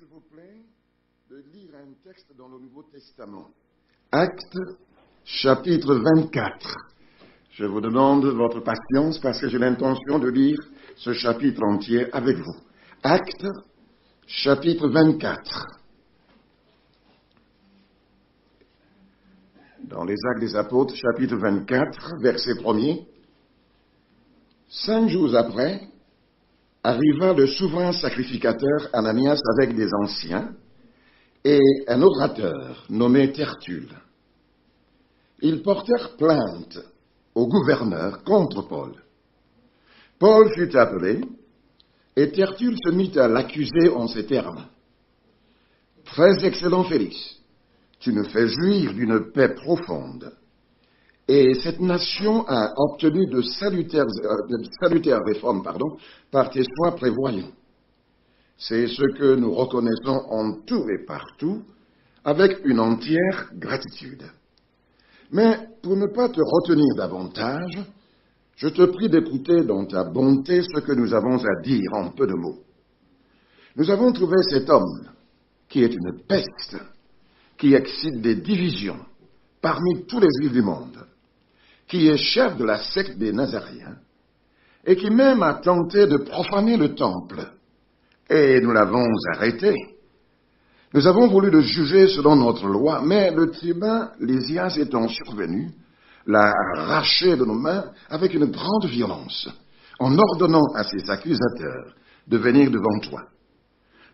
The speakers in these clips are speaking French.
s'il vous plaît, de lire un texte dans le Nouveau Testament. Actes, chapitre 24. Je vous demande votre patience parce que j'ai l'intention de lire ce chapitre entier avec vous. Actes, chapitre 24. Dans les Actes des Apôtres, chapitre 24, verset 1er. 5 jours après, arriva le souverain sacrificateur Ananias avec des anciens et un orateur nommé Tertulle. Ils portèrent plainte au gouverneur contre Paul. Paul fut appelé et Tertulle se mit à l'accuser en ces termes. « Très excellent Félix, tu nous fais jouir d'une paix profonde. Et cette nation a obtenu de salutaires réformes par tes soins prévoyants. C'est ce que nous reconnaissons en tout et partout, avec une entière gratitude. Mais pour ne pas te retenir davantage, je te prie d'écouter dans ta bonté ce que nous avons à dire en peu de mots. Nous avons trouvé cet homme qui est une peste, qui excite des divisions parmi tous les juifs du monde, qui est chef de la secte des Nazaréens, et qui même a tenté de profaner le temple. Et nous l'avons arrêté. Nous avons voulu le juger selon notre loi, mais le tribun Lysias étant survenu, l'a arraché de nos mains avec une grande violence, en ordonnant à ses accusateurs de venir devant toi.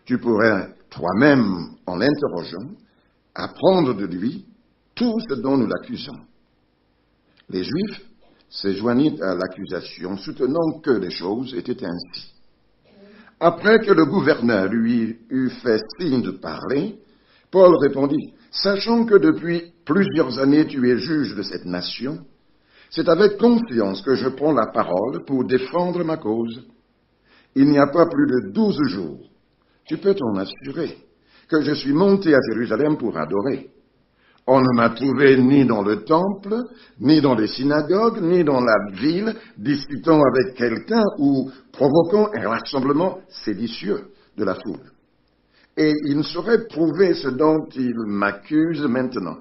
Tu pourrais toi-même, en l'interrogeant, apprendre de lui tout ce dont nous l'accusons. Les Juifs se joignirent à l'accusation, soutenant que les choses étaient ainsi. Après que le gouverneur lui eut fait signe de parler, Paul répondit, « Sachant que depuis plusieurs années tu es juge de cette nation, c'est avec confiance que je prends la parole pour défendre ma cause. Il n'y a pas plus de 12 jours, tu peux t'en assurer, que je suis monté à Jérusalem pour adorer. On ne m'a trouvé ni dans le temple, ni dans les synagogues, ni dans la ville, discutant avec quelqu'un ou provoquant un rassemblement séditieux de la foule. Et il ne saurait prouver ce dont il m'accuse maintenant.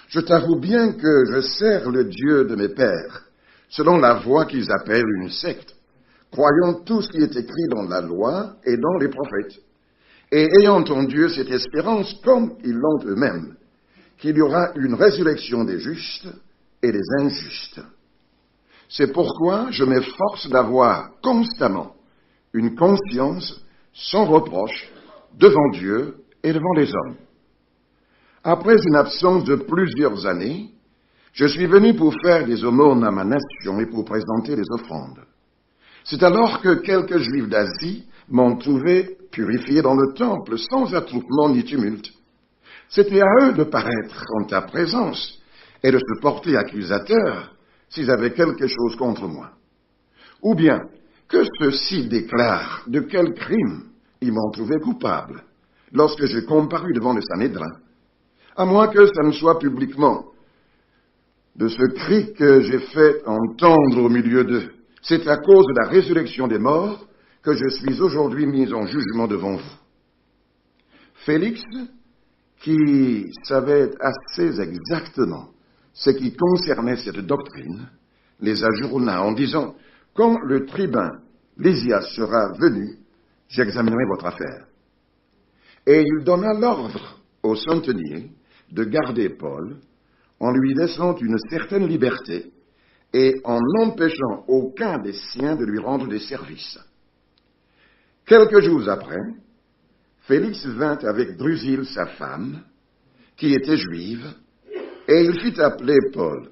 Je t'avoue bien que je sers le Dieu de mes pères, selon la voie qu'ils appellent une secte, croyant tout ce qui est écrit dans la loi et dans les prophètes, et ayant en Dieu cette espérance comme ils l'ont eux-mêmes, qu'il y aura une résurrection des justes et des injustes. C'est pourquoi je m'efforce d'avoir constamment une conscience sans reproche devant Dieu et devant les hommes. Après une absence de plusieurs années, je suis venu pour faire des aumônes à ma nation et pour présenter des offrandes. C'est alors que quelques Juifs d'Asie m'ont trouvé purifié dans le temple sans attroupement ni tumulte. C'était à eux de paraître en ta présence et de se porter accusateurs s'ils avaient quelque chose contre moi. Ou bien que ceux-ci déclarent de quel crime ils m'ont trouvé coupable lorsque j'ai comparu devant le Sanhédrin, à moins que ça ne soit publiquement de ce cri que j'ai fait entendre au milieu d'eux. C'est à cause de la résurrection des morts que je suis aujourd'hui mis en jugement devant vous. Félix, qui savait assez exactement ce qui concernait cette doctrine, les ajourna en disant, « Quand le tribun Lysias sera venu, j'examinerai votre affaire. » Et il donna l'ordre au centenier de garder Paul en lui laissant une certaine liberté et en n'empêchant aucun des siens de lui rendre des services. Quelques jours après, Félix vint avec Drusille, sa femme, qui était juive, et il fit appeler Paul.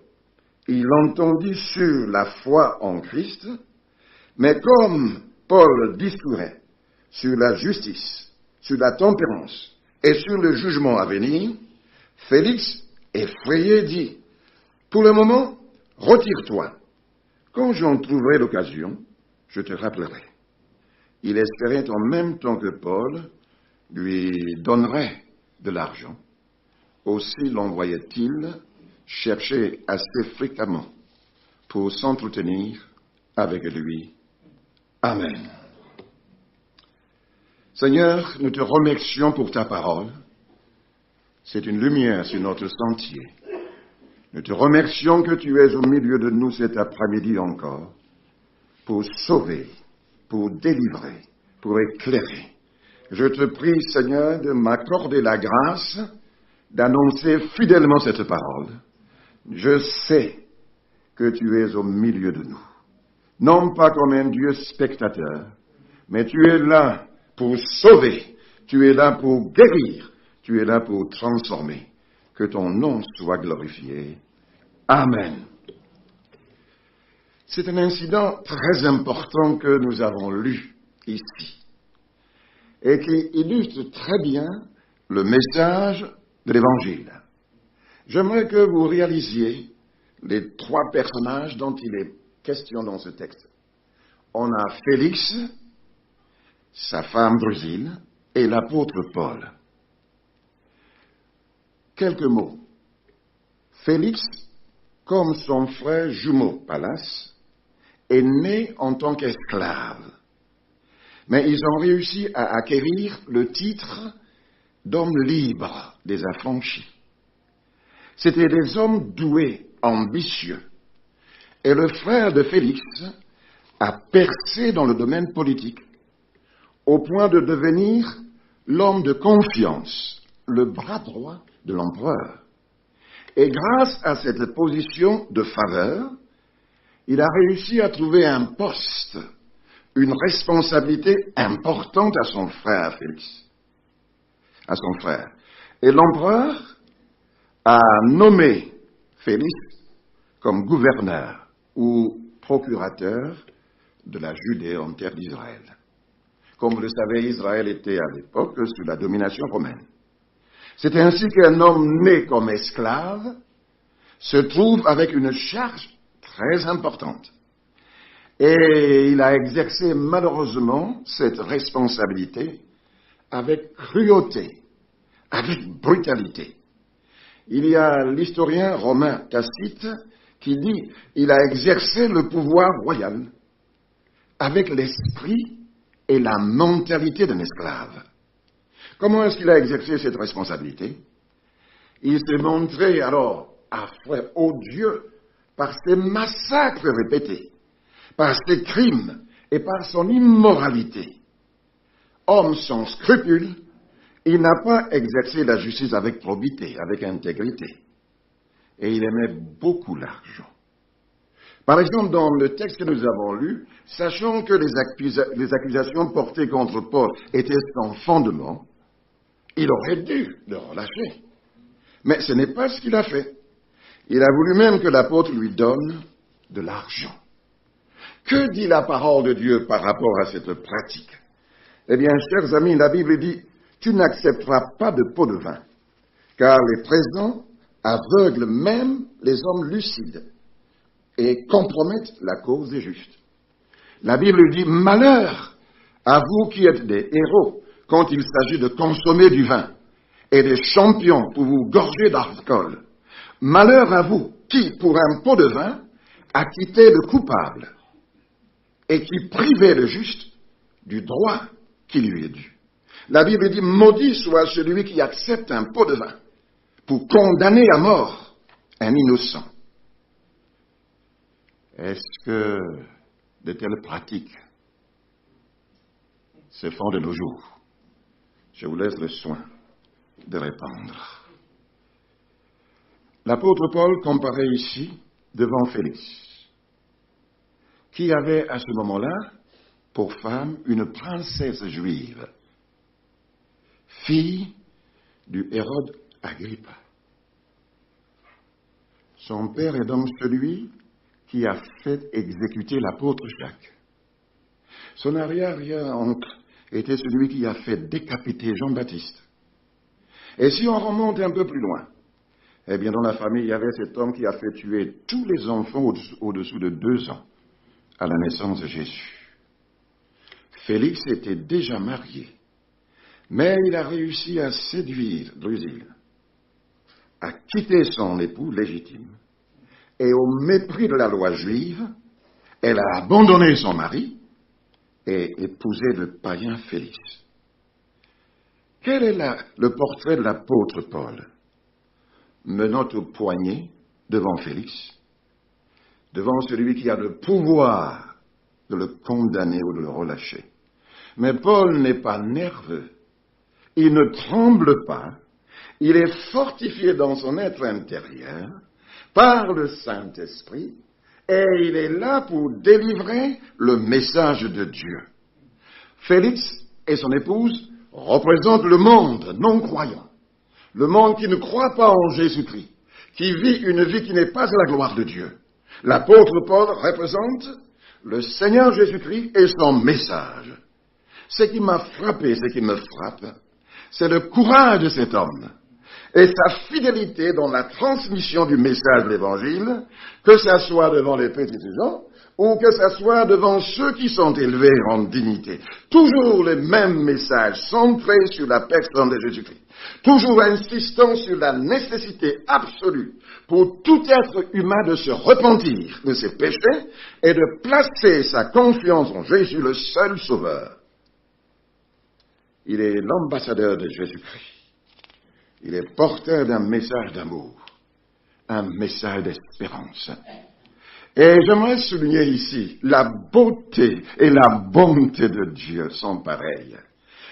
Il l'entendit sur la foi en Christ, mais comme Paul discourait sur la justice, sur la tempérance et sur le jugement à venir, Félix, effrayé, dit, « Pour le moment, retire-toi. Quand j'en trouverai l'occasion, je te rappellerai. » Il espérait en même temps que Paul lui donnerait de l'argent. Aussi l'envoyait-il chercher assez fréquemment pour s'entretenir avec lui. Amen. Seigneur, nous te remercions pour ta parole. C'est une lumière sur notre sentier. Nous te remercions que tu es au milieu de nous cet après-midi encore pour sauver, pour délivrer, pour éclairer. Je te prie, Seigneur, de m'accorder la grâce d'annoncer fidèlement cette parole. Je sais que tu es au milieu de nous. Non pas comme un Dieu spectateur, mais tu es là pour sauver, tu es là pour guérir, tu es là pour transformer. Que ton nom soit glorifié. Amen. C'est un incident très important que nous avons lu ici et qui illustre très bien le message de l'Évangile. J'aimerais que vous réalisiez les trois personnages dont il est question dans ce texte. On a Félix, sa femme Drusille et l'apôtre Paul. Quelques mots. Félix, comme son frère jumeau Pallas, est né en tant qu'esclave. Mais ils ont réussi à acquérir le titre d'homme libre des affranchis. C'étaient des hommes doués, ambitieux. Et le frère de Félix a percé dans le domaine politique, au point de devenir l'homme de confiance, le bras droit de l'empereur. Et grâce à cette position de faveur, il a réussi à trouver un poste, une responsabilité importante à son frère Félix, à son frère. Et l'empereur a nommé Félix comme gouverneur ou procurateur de la Judée en terre d'Israël. Comme vous le savez, Israël était à l'époque sous la domination romaine. C'est ainsi qu'un homme né comme esclave se trouve avec une charge très importante. Et il a exercé malheureusement cette responsabilité avec cruauté, avec brutalité. Il y a l'historien romain Tacite qui dit qu'il a exercé le pouvoir royal avec l'esprit et la mentalité d'un esclave. Comment est-ce qu'il a exercé cette responsabilité? Il s'est montré alors odieux par ses massacres répétés, par ses crimes et par son immoralité. Homme sans scrupules, il n'a pas exercé la justice avec probité, avec intégrité. Et il aimait beaucoup l'argent. Par exemple, dans le texte que nous avons lu, sachant que les accusations portées contre Paul étaient sans fondement, il aurait dû le relâcher. Mais ce n'est pas ce qu'il a fait. Il a voulu même que l'apôtre lui donne de l'argent. Que dit la parole de Dieu par rapport à cette pratique? Eh bien, chers amis, la Bible dit « Tu n'accepteras pas de pot de vin, car les présents aveuglent même les hommes lucides et compromettent la cause des justes. » La Bible dit « Malheur à vous qui êtes des héros quand il s'agit de consommer du vin et des champions pour vous gorger d'alcool. Malheur à vous qui, pour un pot de vin, acquittez le coupable et qui privez le juste du droit qui lui est dû. » La Bible dit « Maudit soit celui qui accepte un pot de vin pour condamner à mort un innocent. » Est-ce que de telles pratiques se font de nos jours? Je vous laisse le soin de répondre. L'apôtre Paul comparait ici devant Félix, qui avait à ce moment-là pour femme une princesse juive, fille du Hérode Agrippa. Son père est donc celui qui a fait exécuter l'apôtre Jacques. Son arrière-oncle était celui qui a fait décapiter Jean-Baptiste. Et si on remonte un peu plus loin, eh bien dans la famille, il y avait cet homme qui a fait tuer tous les enfants au-dessous de 2 ans à la naissance de Jésus. Félix était déjà marié, mais il a réussi à séduire Drusille, à quitter son époux légitime, et au mépris de la loi juive, elle a abandonné son mari et épousé le païen Félix. Quel est le portrait de l'apôtre Paul? Menant au poignet devant Félix, devant celui qui a le pouvoir de le condamner ou de le relâcher. Mais Paul n'est pas nerveux, il ne tremble pas, il est fortifié dans son être intérieur par le Saint-Esprit et il est là pour délivrer le message de Dieu. Félix et son épouse représentent le monde non croyant. Le monde qui ne croit pas en Jésus-Christ, qui vit une vie qui n'est pas à la gloire de Dieu. L'apôtre Paul représente le Seigneur Jésus-Christ et son message. Ce qui m'a frappé, ce qui me frappe, c'est le courage de cet homme et sa fidélité dans la transmission du message de l'Évangile, que ce soit devant les petits gens ou que ce soit devant ceux qui sont élevés en dignité. Toujours les mêmes messages centrés sur la personne de Jésus-Christ. Toujours insistant sur la nécessité absolue pour tout être humain de se repentir de ses péchés et de placer sa confiance en Jésus, le seul sauveur. Il est l'ambassadeur de Jésus-Christ. Il est porteur d'un message d'amour, un message d'espérance. Et j'aimerais souligner ici, la beauté et la bonté de Dieu sont pareilles.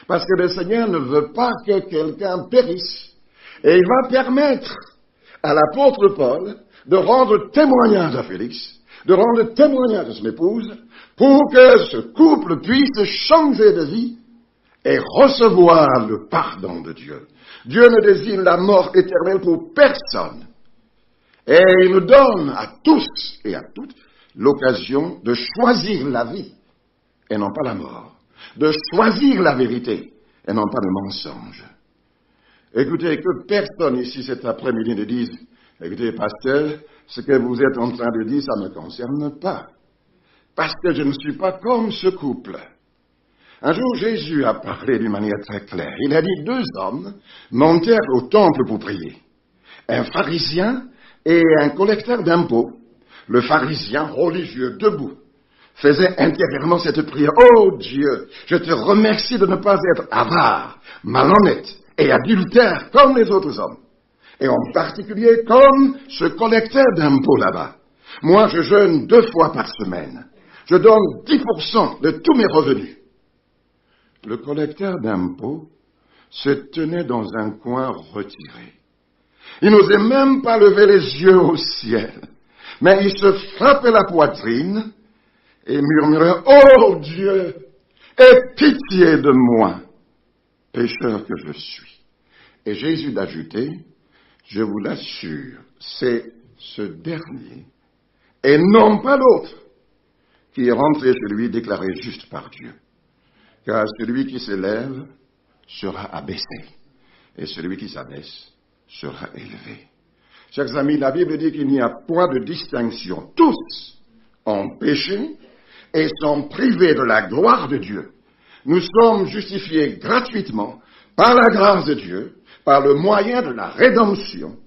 Parce que le Seigneur ne veut pas que quelqu'un périsse. Et il va permettre à l'apôtre Paul de rendre témoignage à Félix, de rendre témoignage à son épouse, pour que ce couple puisse changer de vie et recevoir le pardon de Dieu. Dieu ne désigne la mort éternelle pour personne. Et il nous donne à tous et à toutes l'occasion de choisir la vie et non pas la mort. De choisir la vérité et non pas le mensonge. Écoutez, que personne ici cet après-midi ne dise « Écoutez, pasteur, ce que vous êtes en train de dire, ça ne me concerne pas. Parce que je ne suis pas comme ce couple. » Un jour, Jésus a parlé d'une manière très claire. Il a dit 2 hommes montèrent au temple pour prier. Un pharisien et un collecteur d'impôts. Le pharisien religieux debout faisait intérieurement cette prière. Oh Dieu, je te remercie de ne pas être avare, malhonnête et adultère comme les autres hommes. Et en particulier comme ce collecteur d'impôts là-bas. Moi, je jeûne 2 fois par semaine. Je donne 10% de tous mes revenus. Le collecteur d'impôts se tenait dans un coin retiré. Il n'osait même pas lever les yeux au ciel. Mais il se frappait la poitrine et murmurait « Oh Dieu, aie pitié de moi, pécheur que je suis. » Et Jésus d'ajouter « Je vous l'assure, c'est ce dernier, et non pas l'autre, qui est rentré chez lui déclaré juste par Dieu. Car celui qui s'élève sera abaissé, et celui qui s'abaisse sera élevé. » Chers amis, la Bible dit qu'il n'y a point de distinction. Tous ont péché et sont privés de la gloire de Dieu. Nous sommes justifiés gratuitement par la grâce de Dieu, par le moyen de la rédemption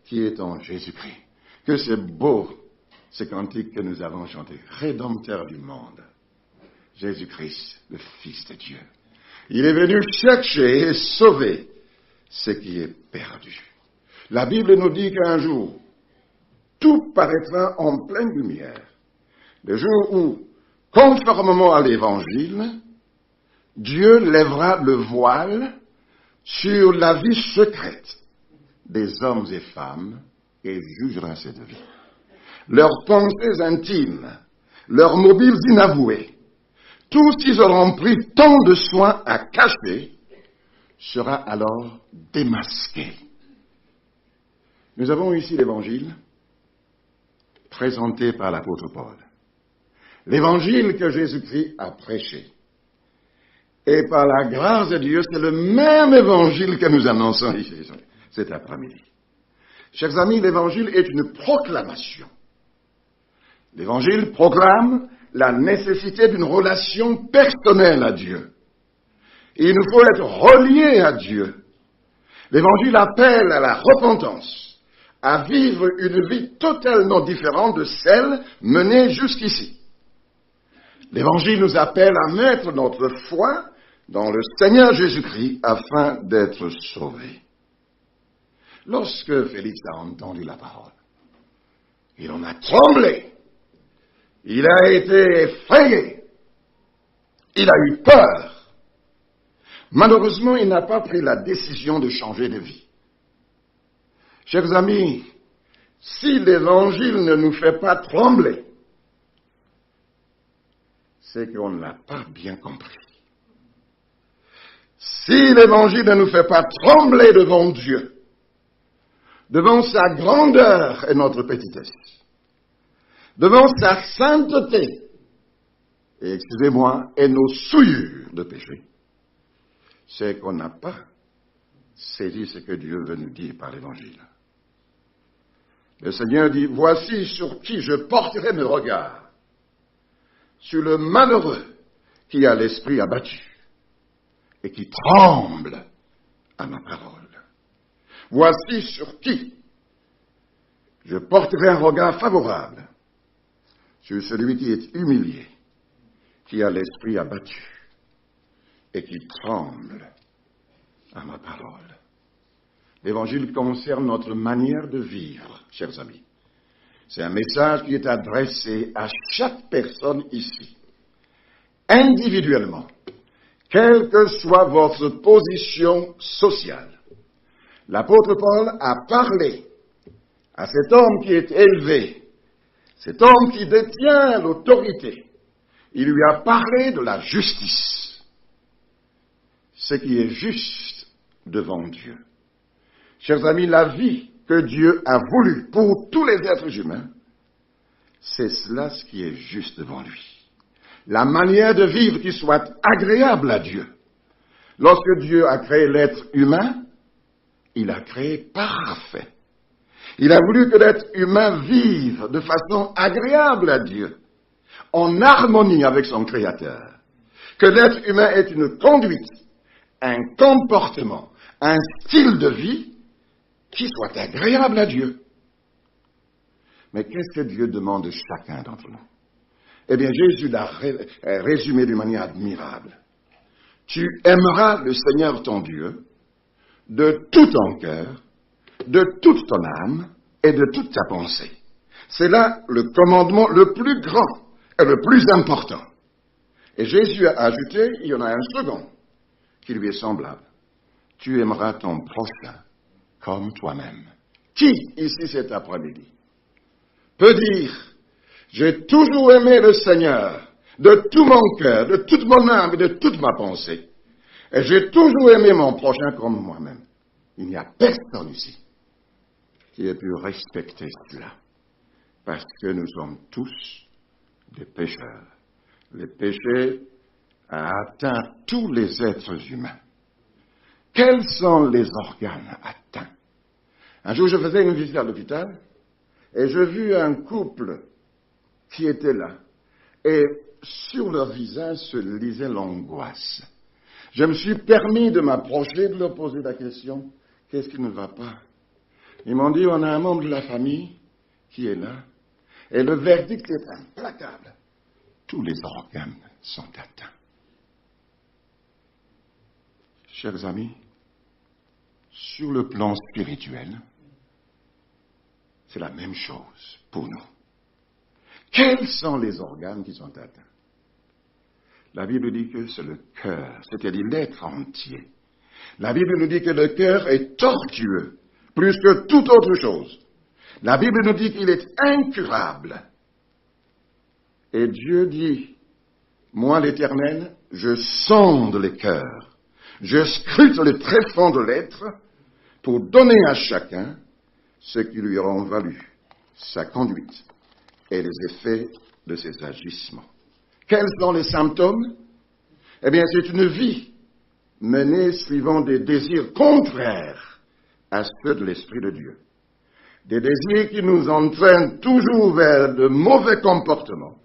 qui est en Jésus-Christ. Que c'est beau, ce cantique que nous avons chanté. Rédempteur du monde. Jésus-Christ, le Fils de Dieu. Il est venu chercher et sauver ce qui est perdu. La Bible nous dit qu'un jour, tout paraîtra en pleine lumière. Le jour où, conformément à l'Évangile, Dieu lèvera le voile sur la vie secrète des hommes et femmes et jugera cette vie. Leurs pensées intimes, leurs mobiles inavoués, tout ce qu'ils auront pris tant de soin à cacher, sera alors démasqué. Nous avons ici l'Évangile présenté par l'apôtre Paul. L'Évangile que Jésus-Christ a prêché. Et par la grâce de Dieu, c'est le même Évangile que nous annonçons ici cet après-midi. Chers amis, l'Évangile est une proclamation. L'Évangile proclame la nécessité d'une relation personnelle à Dieu. Il nous faut être reliés à Dieu. L'Évangile appelle à la repentance, à vivre une vie totalement différente de celle menée jusqu'ici. L'Évangile nous appelle à mettre notre foi, dans le Seigneur Jésus-Christ afin d'être sauvés. Lorsque Félix a entendu la parole, il en a tremblé, il a été effrayé, il a eu peur. Malheureusement, il n'a pas pris la décision de changer de vie. Chers amis, si l'Évangile ne nous fait pas trembler, c'est qu'on ne l'a pas bien compris. Si l'Évangile ne nous fait pas trembler devant Dieu, devant sa grandeur et notre petitesse, devant sa sainteté, et excusez-moi, et nos souillures de péché, c'est qu'on n'a pas saisi ce que Dieu veut nous dire par l'Évangile. Le Seigneur dit, voici sur qui je porterai mes regards, sur le malheureux qui a l'esprit abattu et qui tremble à ma parole. Voici sur qui je porterai un regard favorable, sur celui qui est humilié, qui a l'esprit abattu et qui tremble à ma parole. L'Évangile concerne notre manière de vivre, chers amis. C'est un message qui est adressé à chaque personne ici, individuellement, quelle que soit votre position sociale. L'apôtre Paul a parlé à cet homme qui est élevé, cet homme qui détient l'autorité. Il lui a parlé de la justice, ce qui est juste devant Dieu. Chers amis, la vie que Dieu a voulu pour tous les êtres humains, c'est cela ce qui est juste devant lui. La manière de vivre qui soit agréable à Dieu. Lorsque Dieu a créé l'être humain, il a créé parfait. Il a voulu que l'être humain vive de façon agréable à Dieu, en harmonie avec son Créateur. Que l'être humain ait une conduite, un comportement, un style de vie qui soit agréable à Dieu. Mais qu'est-ce que Dieu demande de chacun d'entre nous? Eh bien, Jésus l'a résumé d'une manière admirable. Tu aimeras le Seigneur ton Dieu de tout ton cœur, de toute ton âme et de toute ta pensée. C'est là le commandement le plus grand et le plus important. Et Jésus a ajouté, il y en a un second qui lui est semblable. Tu aimeras ton prochain comme toi-même. Qui, ici cet après-midi, peut dire, j'ai toujours aimé le Seigneur de tout mon cœur, de toute mon âme et de toute ma pensée. Et j'ai toujours aimé mon prochain comme moi-même. Il n'y a personne ici qui ait pu respecter cela. Parce que nous sommes tous des pécheurs. Le péché a atteint tous les êtres humains. Quels sont les organes atteints? Un jour, je faisais une visite à l'hôpital et je vis un couple qui était là. Et sur leur visage se lisait l'angoisse. Je me suis permis de m'approcher, de leur poser la question, qu'est-ce qui ne va pas? Ils m'ont dit, on a un membre de la famille qui est là. Et le verdict est implacable. Tous les organes sont atteints. Chers amis, sur le plan spirituel, c'est la même chose pour nous. Quels sont les organes qui sont atteints? La Bible dit que c'est le cœur, c'est-à-dire l'être entier. La Bible nous dit que le cœur est tortueux, plus que toute autre chose. La Bible nous dit qu'il est incurable. Et Dieu dit, moi l'Éternel, je sonde les cœurs, je scrute le tréfonds de l'être pour donner à chacun ce qui lui aura valu, sa conduite et les effets de ses agissements. Quels sont les symptômes? Eh bien, c'est une vie menée suivant des désirs contraires à ceux de l'Esprit de Dieu. Des désirs qui nous entraînent toujours vers de mauvais comportements.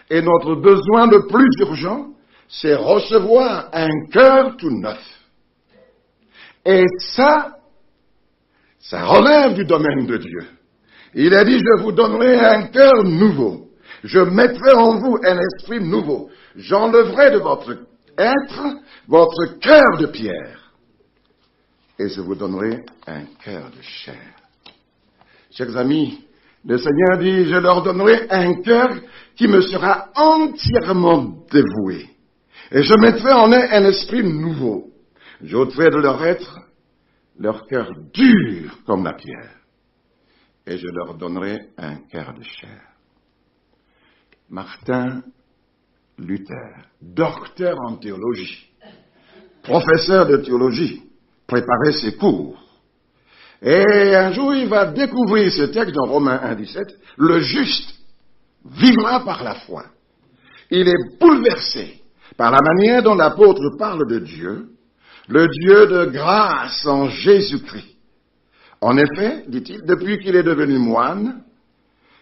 Et notre besoin le plus urgent, c'est recevoir un cœur tout neuf. Et ça relève du domaine de Dieu. Il a dit, je vous donnerai un cœur nouveau. Je mettrai en vous un esprit nouveau. J'enlèverai de votre être votre cœur de pierre, et je vous donnerai un cœur de chair. Chers amis, le Seigneur dit, je leur donnerai un cœur qui me sera entièrement dévoué. Et je mettrai en eux un esprit nouveau. J'ôterai de leur être leur cœur dur comme la pierre. Et je leur donnerai un cœur de chair. Martin Luther, docteur en théologie, professeur de théologie, préparait ses cours. Et un jour, il va découvrir ce texte dans Romains 1,17. Le juste vivra par la foi. Il est bouleversé par la manière dont l'apôtre parle de Dieu, le Dieu de grâce en Jésus-Christ. En effet, dit-il, depuis qu'il est devenu moine,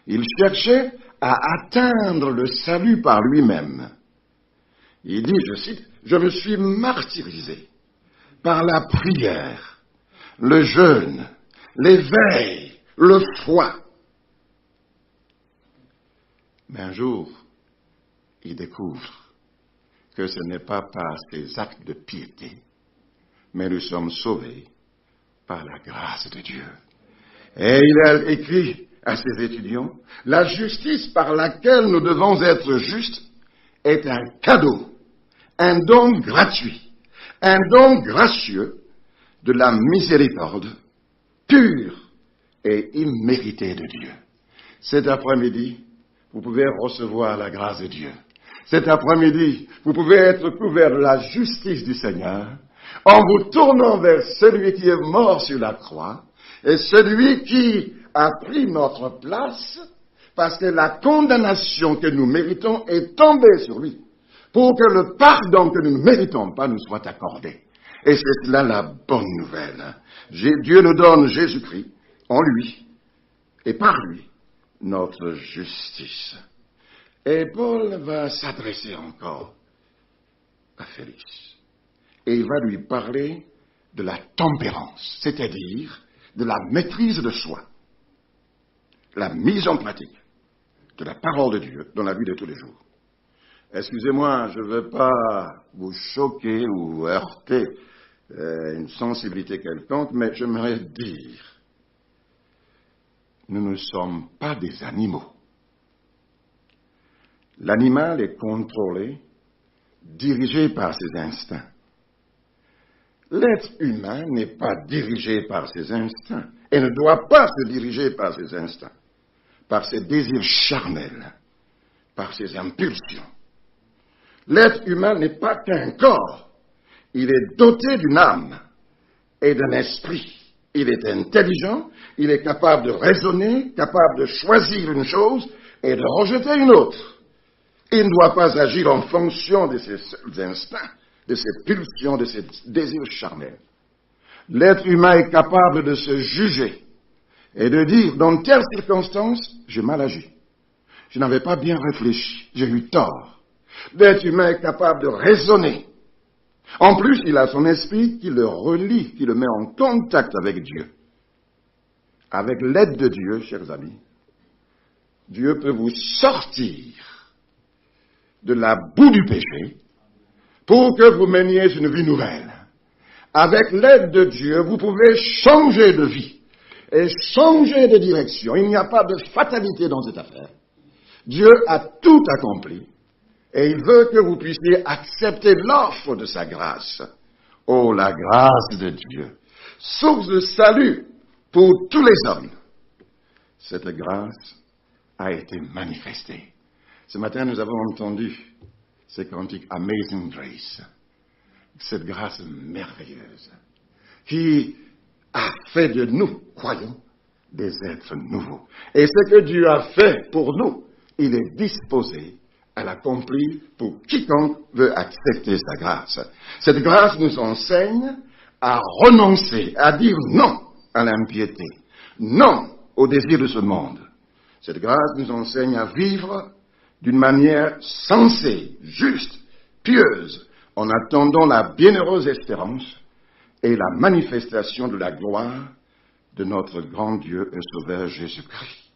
il cherchait à atteindre le salut par lui-même. Il dit, je cite, « Je me suis martyrisé par la prière, le jeûne, l'éveil, le foi. » Mais un jour, il découvre que ce n'est pas par ses actes de piété, mais nous sommes sauvés par la grâce de Dieu. Et il a écrit à ses étudiants, « La justice par laquelle nous devons être justes est un cadeau, un don gratuit, un don gracieux de la miséricorde pure et imméritée de Dieu. » Cet après-midi, vous pouvez recevoir la grâce de Dieu. Cet après-midi, vous pouvez être couvert de la justice du Seigneur en vous tournant vers celui qui est mort sur la croix et celui qui a pris notre place parce que la condamnation que nous méritons est tombée sur lui pour que le pardon que nous ne méritons pas nous soit accordé. Et c'est là la bonne nouvelle. Dieu nous donne Jésus-Christ en lui et par lui notre justice. Et Paul va s'adresser encore à Félix. Et il va lui parler de la tempérance, c'est-à-dire de la maîtrise de soi, la mise en pratique de la parole de Dieu dans la vie de tous les jours. Excusez-moi, je ne veux pas vous choquer ou heurter une sensibilité quelconque, mais j'aimerais dire, nous ne sommes pas des animaux. L'animal est contrôlé, dirigé par ses instincts. L'être humain n'est pas dirigé par ses instincts et ne doit pas se diriger par ses instincts, par ses désirs charnels, par ses impulsions. L'être humain n'est pas qu'un corps, il est doté d'une âme et d'un esprit. Il est intelligent, il est capable de raisonner, capable de choisir une chose et de rejeter une autre. Il ne doit pas agir en fonction de ses instincts, de ses pulsions, de ses désirs charnels. L'être humain est capable de se juger et de dire, dans telle circonstance, j'ai mal agi. Je n'avais pas bien réfléchi, j'ai eu tort. L'être humain est capable de raisonner. En plus, il a son esprit qui le relie, qui le met en contact avec Dieu. Avec l'aide de Dieu, chers amis, Dieu peut vous sortir de la boue du péché pour que vous meniez une vie nouvelle. Avec l'aide de Dieu, vous pouvez changer de vie et changer de direction. Il n'y a pas de fatalité dans cette affaire. Dieu a tout accompli et il veut que vous puissiez accepter l'offre de sa grâce. Oh, la grâce de Dieu, source de salut pour tous les hommes. Cette grâce a été manifestée. Ce matin, nous avons entendu ce cantique Amazing Grace, cette grâce merveilleuse qui a fait de nous, croyons, des êtres nouveaux. Et ce que Dieu a fait pour nous, il est disposé à l'accomplir pour quiconque veut accepter sa grâce. Cette grâce nous enseigne à renoncer, à dire non à l'impiété, non au désir de ce monde. Cette grâce nous enseigne à vivre d'une manière sensée, juste, pieuse, en attendant la bienheureuse espérance et la manifestation de la gloire de notre grand Dieu et Sauveur Jésus-Christ.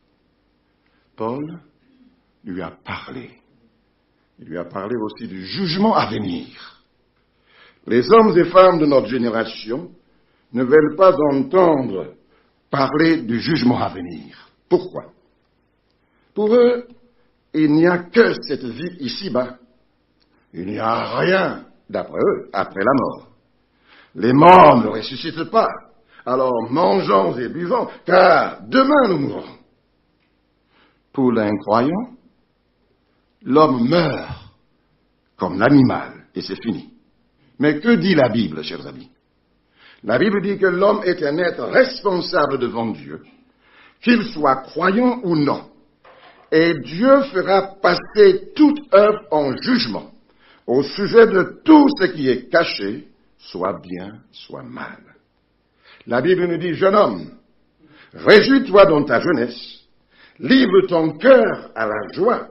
Paul lui a parlé. Il lui a parlé aussi du jugement à venir. Les hommes et femmes de notre génération ne veulent pas entendre parler du jugement à venir. Pourquoi? Pour eux, il n'y a que cette vie ici-bas. Il n'y a rien, d'après eux, après la mort. Les morts ne ressuscitent pas. Alors mangeons et buvons, car demain nous mourrons. Pour l'incroyant, l'homme meurt comme l'animal, et c'est fini. Mais que dit la Bible, chers amis? La Bible dit que l'homme est un être responsable devant Dieu, qu'il soit croyant ou non. Et Dieu fera passer toute œuvre en jugement au sujet de tout ce qui est caché, soit bien, soit mal. La Bible nous dit, jeune homme, réjouis-toi dans ta jeunesse, livre ton cœur à la joie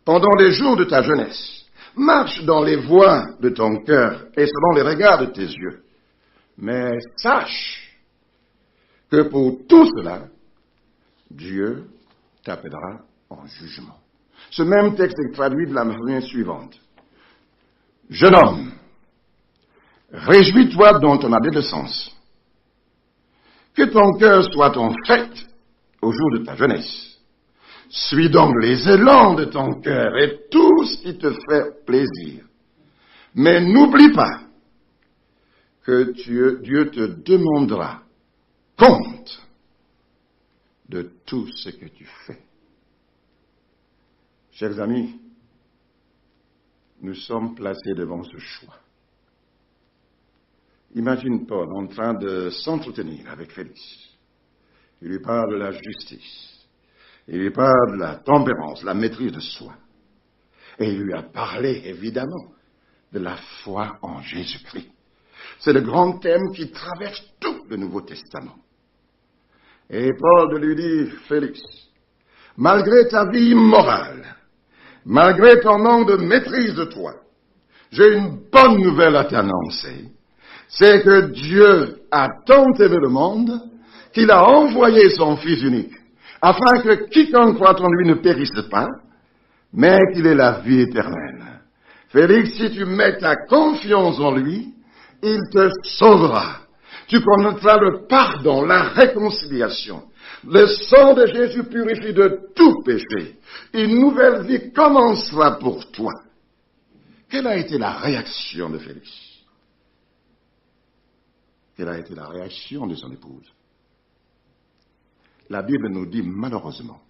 pendant les jours de ta jeunesse, marche dans les voies de ton cœur et selon les regards de tes yeux. Mais sache que pour tout cela, Dieu t'appellera en jugement. Ce même texte est traduit de la manière suivante. Jeune homme, réjouis-toi dans ton adolescence. Que ton cœur soit en fête au jour de ta jeunesse. Suis donc les élans de ton cœur et tout ce qui te fait plaisir. Mais n'oublie pas que Dieu te demandera compte de tout ce que tu fais. Chers amis, nous sommes placés devant ce choix. Imagine Paul en train de s'entretenir avec Félix. Il lui parle de la justice. Il lui parle de la tempérance, la maîtrise de soi. Et il lui a parlé, évidemment, de la foi en Jésus-Christ. C'est le grand thème qui traverse tout le Nouveau Testament. Et Paul lui dit, Félix, malgré ta vie immorale, malgré ton manque de maîtrise de toi, j'ai une bonne nouvelle à t'annoncer. C'est que Dieu a tant aimé le monde qu'il a envoyé son Fils unique, afin que quiconque croit en lui ne périsse pas, mais qu'il ait la vie éternelle. Félix, si tu mets ta confiance en lui, il te sauvera. Tu connaîtras le pardon, la réconciliation. Le sang de Jésus purifie de tout péché. Une nouvelle vie commencera pour toi. Quelle a été la réaction de Félix? Quelle a été la réaction de son épouse? La Bible nous dit malheureusement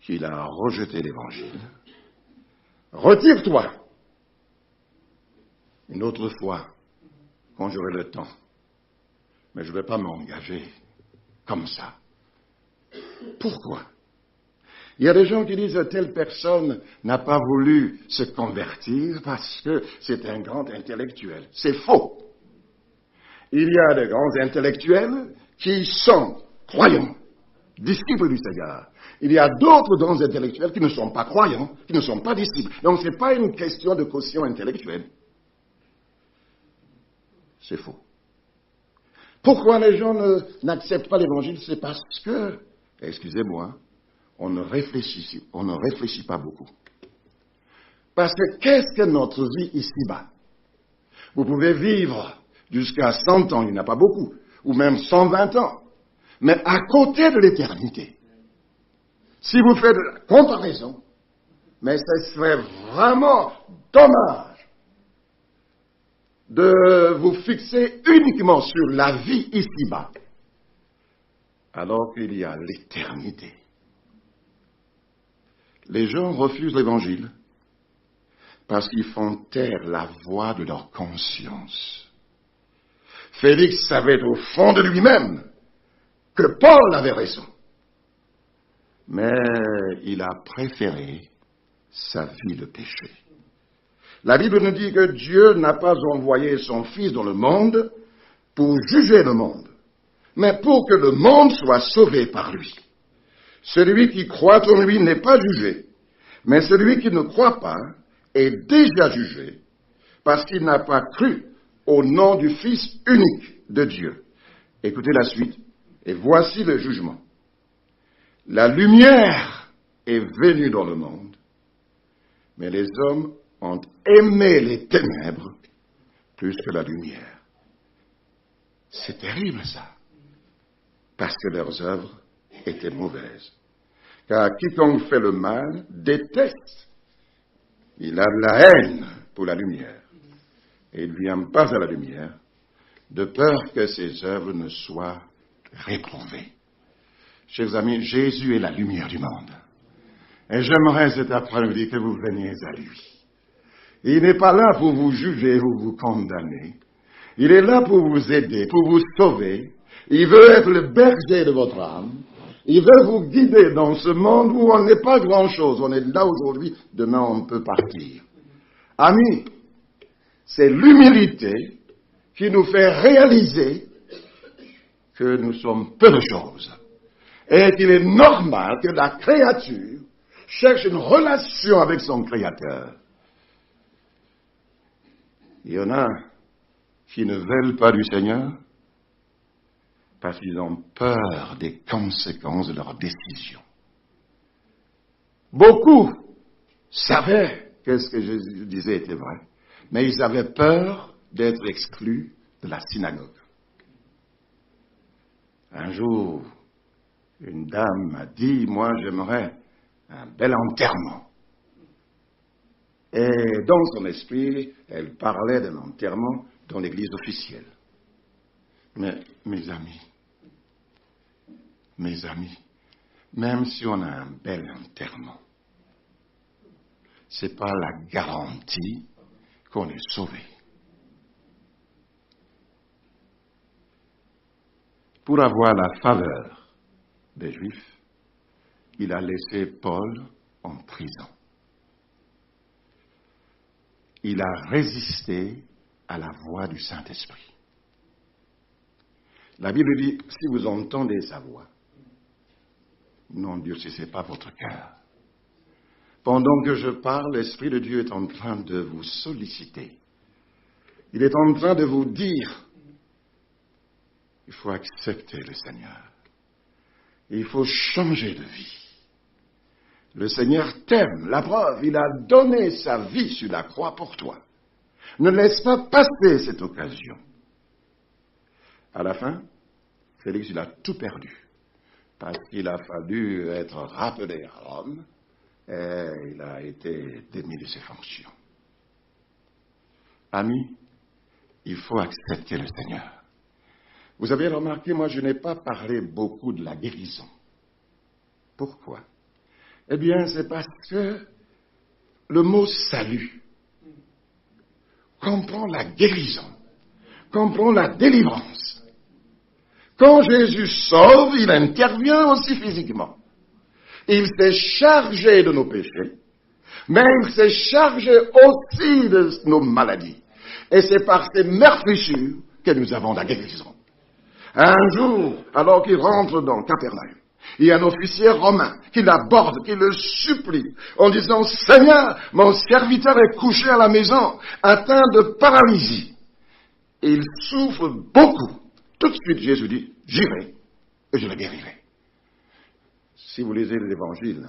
qu'il a rejeté l'Évangile. Retire-toi. Une autre fois, quand j'aurai le temps. Mais je ne vais pas m'engager comme ça. Pourquoi? Il y a des gens qui disent telle personne n'a pas voulu se convertir parce que c'est un grand intellectuel. C'est faux. Il y a de grands intellectuels qui sont croyants, disciples du Seigneur. Il y a d'autres grands intellectuels qui ne sont pas croyants, qui ne sont pas disciples. Donc ce n'est pas une question de quotient intellectuel. C'est faux. Pourquoi les gens n'acceptent pas l'Évangile? C'est parce que, excusez-moi, on ne réfléchit pas beaucoup. Parce que qu'est-ce que notre vie ici-bas? Vous pouvez vivre jusqu'à 100 ans, il n'y en a pas beaucoup, ou même 120 ans, mais à côté de l'éternité. Si vous faites la comparaison, mais ce serait vraiment dommage de vous fixer uniquement sur la vie ici-bas, alors qu'il y a l'éternité. Les gens refusent l'Évangile parce qu'ils font taire la voix de leur conscience. Félix savait au fond de lui-même que Paul avait raison, mais il a préféré sa vie de péché. La Bible nous dit que Dieu n'a pas envoyé son Fils dans le monde pour juger le monde, mais pour que le monde soit sauvé par lui. Celui qui croit en lui n'est pas jugé, mais celui qui ne croit pas est déjà jugé, parce qu'il n'a pas cru au nom du Fils unique de Dieu. Écoutez la suite, et voici le jugement. La lumière est venue dans le monde, mais les hommes ont aimé les ténèbres plus que la lumière. C'est terrible ça, parce que leurs œuvres étaient mauvaises. Car quiconque fait le mal déteste. Il a de la haine pour la lumière. Et il ne vient pas à la lumière, de peur que ses œuvres ne soient réprouvées. Chers amis, Jésus est la lumière du monde. Et j'aimerais cet après-midi que vous veniez à lui. Il n'est pas là pour vous juger ou vous condamner. Il est là pour vous aider, pour vous sauver. Il veut être le berger de votre âme. Il veut vous guider dans ce monde où on n'est pas grand-chose. On est là aujourd'hui, demain on peut partir. Amis, c'est l'humilité qui nous fait réaliser que nous sommes peu de choses. Et qu'il est normal que la créature cherche une relation avec son Créateur. Il y en a qui ne veulent pas du Seigneur parce qu'ils ont peur des conséquences de leurs décisions. Beaucoup savaient que ce que Jésus disait était vrai, mais ils avaient peur d'être exclus de la synagogue. Un jour, une dame m'a dit, moi j'aimerais un bel enterrement. Et dans son esprit, elle parlait d'un enterrement dans l'église officielle. Mais mes amis, même si on a un bel enterrement, ce n'est pas la garantie qu'on est sauvé. Pour avoir la faveur des Juifs, il a laissé Paul en prison. Il a résisté à la voix du Saint-Esprit. La Bible dit, si vous entendez sa voix, n'endurcissez pas votre cœur. Pendant que je parle, l'Esprit de Dieu est en train de vous solliciter. Il est en train de vous dire, il faut accepter le Seigneur. Il faut changer de vie. Le Seigneur t'aime. La preuve, il a donné sa vie sur la croix pour toi. Ne laisse pas passer cette occasion. À la fin, Félix, il a tout perdu. Parce qu'il a fallu être rappelé à Rome et il a été démis de ses fonctions. Amis, il faut accepter le Seigneur. Vous avez remarqué, moi je n'ai pas parlé beaucoup de la guérison. Pourquoi? Eh bien, c'est parce que le mot salut comprend la guérison, comprend la délivrance. Quand Jésus sauve, il intervient aussi physiquement. Il s'est chargé de nos péchés, mais il s'est chargé aussi de nos maladies. Et c'est par ces meurtrissures que nous avons la guérison. Un jour, alors qu'il rentre dans Capernaum, il y a un officier romain qui l'aborde, qui le supplie, en disant, « Seigneur, mon serviteur est couché à la maison, atteint de paralysie. » Et il souffre beaucoup. Tout de suite, Jésus dit, « J'irai et je le guérirai. » Si vous lisez l'Évangile,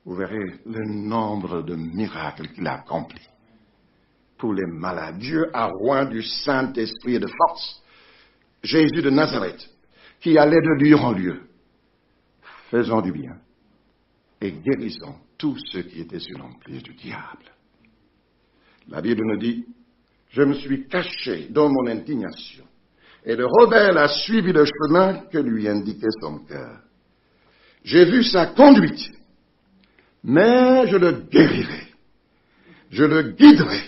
vous verrez le nombre de miracles qu'il a accomplis. Pour les malades, Dieu a oint du Saint-Esprit et de force Jésus de Nazareth, qui allait de lieu en lieu, faisant du bien et guérissant tous ceux qui étaient sur l'emprise du diable. La Bible nous dit, « Je me suis caché dans mon indignation, et le rebelle a suivi le chemin que lui indiquait son cœur. J'ai vu sa conduite, mais je le guérirai, je le guiderai,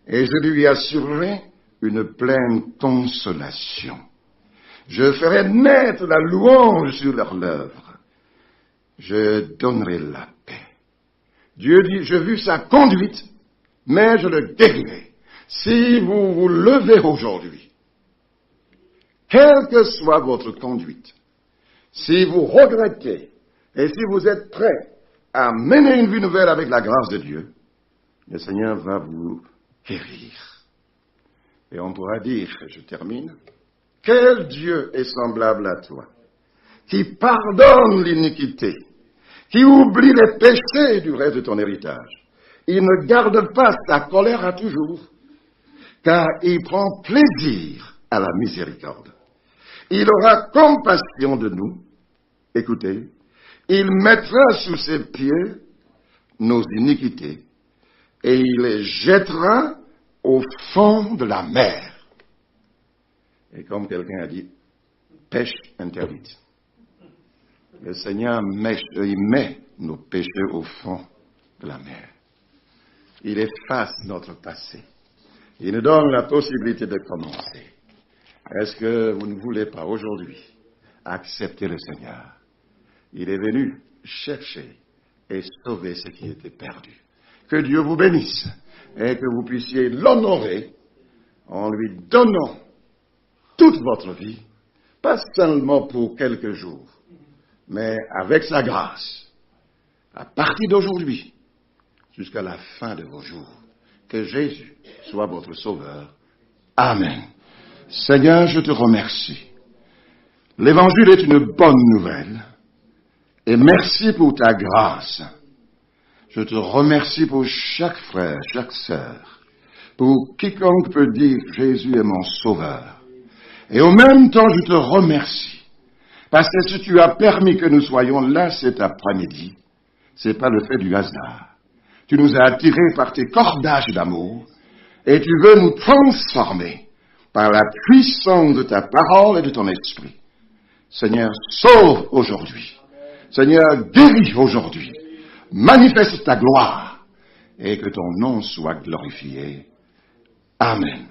et je lui assurerai une pleine consolation. Je ferai naître la louange sur leurs lèvres. Je donnerai la paix. » Dieu dit, j'ai vu sa conduite, mais je le guérirai. Si vous vous levez aujourd'hui, quelle que soit votre conduite, si vous regrettez et si vous êtes prêt à mener une vie nouvelle avec la grâce de Dieu, le Seigneur va vous guérir. Et on pourra dire, je termine, quel Dieu est semblable à toi, qui pardonne l'iniquité, qui oublie les péchés du reste de ton héritage. Il ne garde pas sa colère à toujours, car il prend plaisir à la miséricorde. Il aura compassion de nous. Écoutez, il mettra sous ses pieds nos iniquités et il les jettera au fond de la mer. Et comme quelqu'un a dit, pêche interdite. Le Seigneur il met nos péchés au fond de la mer. Il efface notre passé. Il nous donne la possibilité de commencer. Est-ce que vous ne voulez pas aujourd'hui accepter le Seigneur? Il est venu chercher et sauver ce qui était perdu. Que Dieu vous bénisse et que vous puissiez l'honorer en lui donnant toute votre vie, pas seulement pour quelques jours, mais avec sa grâce, à partir d'aujourd'hui, jusqu'à la fin de vos jours. Que Jésus soit votre sauveur. Amen. Seigneur, je te remercie. L'Évangile est une bonne nouvelle. Et merci pour ta grâce. Je te remercie pour chaque frère, chaque sœur, pour quiconque peut dire Jésus est mon sauveur. Et en même temps, je te remercie. Parce que si tu as permis que nous soyons là cet après-midi, c'est pas le fait du hasard. Tu nous as attirés par tes cordages d'amour et tu veux nous transformer par la puissance de ta parole et de ton esprit. Seigneur, sauve aujourd'hui. Seigneur, guéris aujourd'hui. Manifeste ta gloire et que ton nom soit glorifié. Amen.